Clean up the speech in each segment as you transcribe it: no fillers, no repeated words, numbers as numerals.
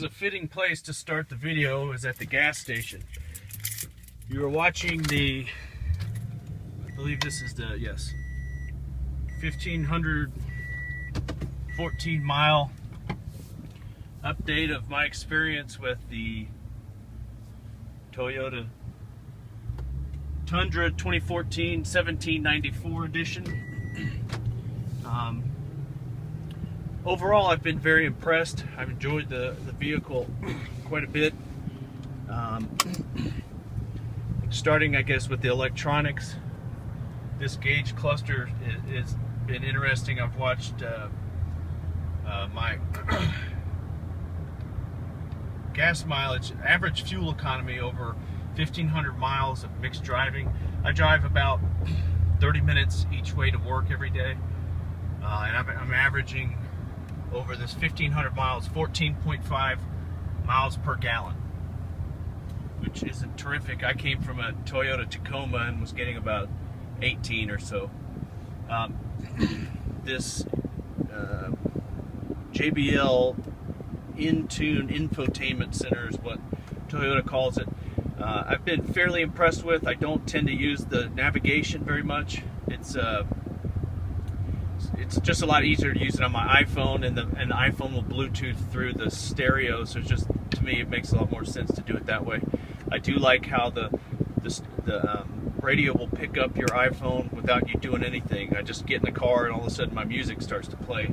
is a fitting place to start the video, is at the gas station. You are watching the, I believe this is the, yes, 1,514 mile update of my experience with the Toyota Tundra 2014 1794 edition. Overall, I've been very impressed. I've enjoyed the vehicle quite a bit. Starting, I guess, with the electronics. This gauge cluster has been interesting. I've watched my gas mileage, average fuel economy over 1,500 miles of mixed driving. I drive about 30 minutes each way to work every day, and I'm averaging over this 1,500 miles 14.5 miles per gallon, which isn't terrific. I came from a Toyota Tacoma and was getting about 18 or so. This JBL in-tune infotainment center is what Toyota calls it. I've been fairly impressed with. I don't tend to use the navigation very much. It's just a lot easier to use it on my iPhone, and the iPhone will Bluetooth through the stereo. So it's just, to me, it makes a lot more sense to do it that way. I do like how the radio will pick up your iPhone without you doing anything. I just get in the car and all of a sudden my music starts to play,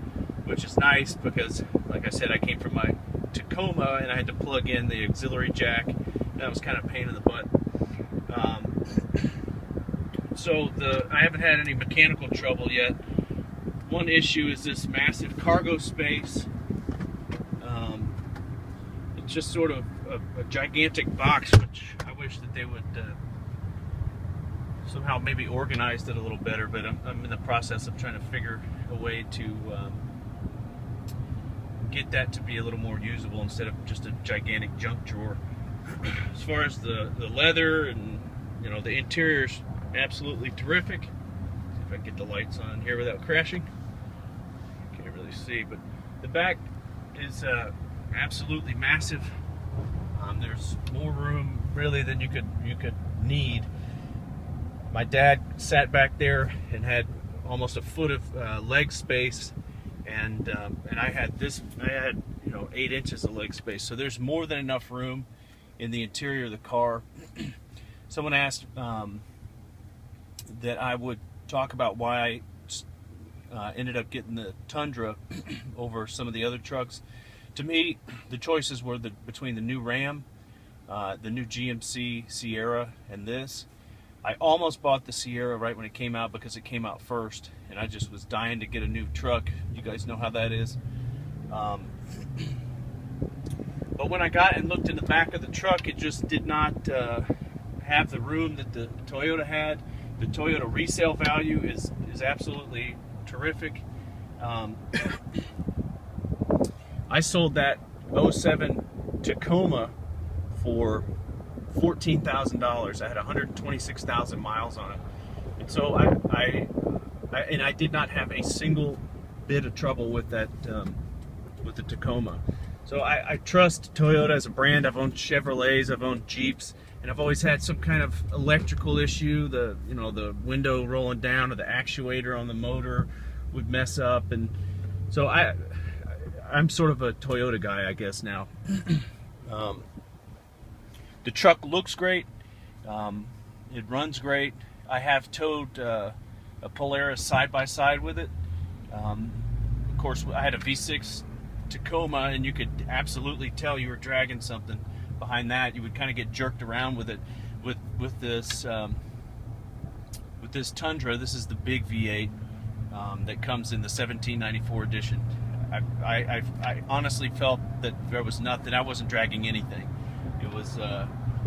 which is nice because, like I said, I came from my Tacoma and I had to plug in the auxiliary jack. That was kind of a pain in the butt. So I haven't had any mechanical trouble yet. One issue is this massive cargo space. It's just sort of a gigantic box, which I wish that they would somehow maybe organize it a little better, but I'm in the process of trying to figure a way to get that to be a little more usable instead of just a gigantic junk drawer. As far as the leather and, you know, the interior's absolutely terrific. See if I can get the lights on here without crashing. Can't really see, but the back is absolutely massive. There's more room really than you could need. My dad sat back there and had almost a foot of leg space, and I had 8 inches of leg space. So there's more than enough room in the interior of the car. Someone asked that I would talk about why I ended up getting the Tundra over some of the other trucks. To me, the choices were between the new Ram, the new GMC Sierra, and this. I almost bought the Sierra right when it came out because it came out first, and I just was dying to get a new truck. You guys know how that is. But when I got and looked in the back of the truck, it just did not have the room that the Toyota had. The Toyota resale value is absolutely terrific. I sold that 07 Tacoma for $14,000. I had 126,000 miles on it, and so I did not have a single bit of trouble with that with the Tacoma. So I trust Toyota as a brand. I've owned Chevrolets, I've owned Jeeps, and I've always had some kind of electrical issue. The window rolling down or the actuator on the motor would mess up, and so I'm sort of a Toyota guy, I guess, now. The truck looks great. It runs great. I have towed a Polaris side by side with it. Of course, I had a V6 Tacoma, and you could absolutely tell you were dragging something behind that. You would kind of get jerked around with it. With this Tundra, this is the big V8 that comes in the 1794 edition. I honestly felt that there was nothing. I wasn't dragging anything. It was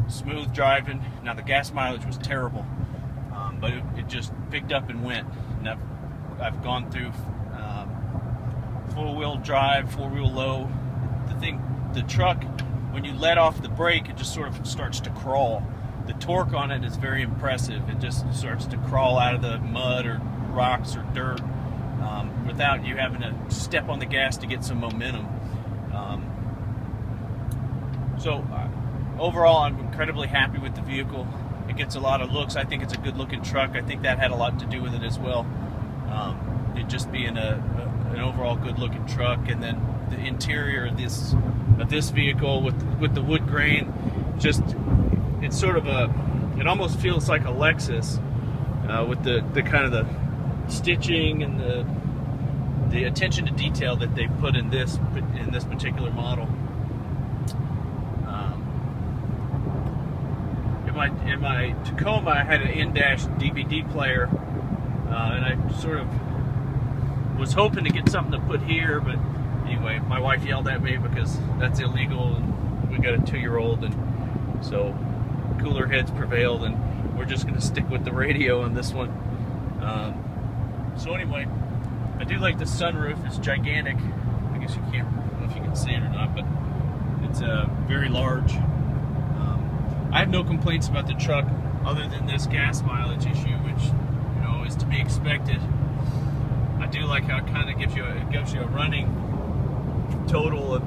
smooth driving. Now the gas mileage was terrible, but it just picked up and went. And I've gone through four-wheel drive, four-wheel low. The truck, when you let off the brake, it just sort of starts to crawl. The torque on it is very impressive. It just starts to crawl out of the mud or rocks or dirt without you having to step on the gas to get some momentum. So overall, I'm incredibly happy with the vehicle. It gets a lot of looks. I think it's a good looking truck. I think that had a lot to do with it as well. It just being an overall good looking truck, and then the interior of this vehicle with the wood grain, just it's sort of it almost feels like a Lexus with the kind of the stitching and the attention to detail that they put in this particular model. In my Tacoma, I had an in-dash DVD player, and I sort of was hoping to get something to put here, but anyway, my wife yelled at me because that's illegal, and we got a 2-year-old, and so cooler heads prevailed, and we're just going to stick with the radio on this one. So anyway, I do like the sunroof. It's gigantic. I guess I don't know if you can see it or not, but it's very large. I have no complaints about the truck other than this gas mileage issue, which, you know, is to be expected. I do like how it kind of gives you a running total of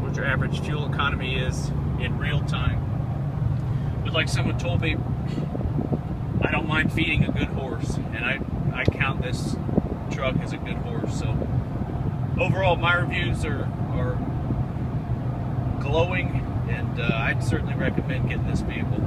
what your average fuel economy is in real time. But like someone told me, I don't mind feeding a good horse, and I count this truck as a good horse. So overall, my reviews are glowing, and I'd certainly recommend getting this vehicle.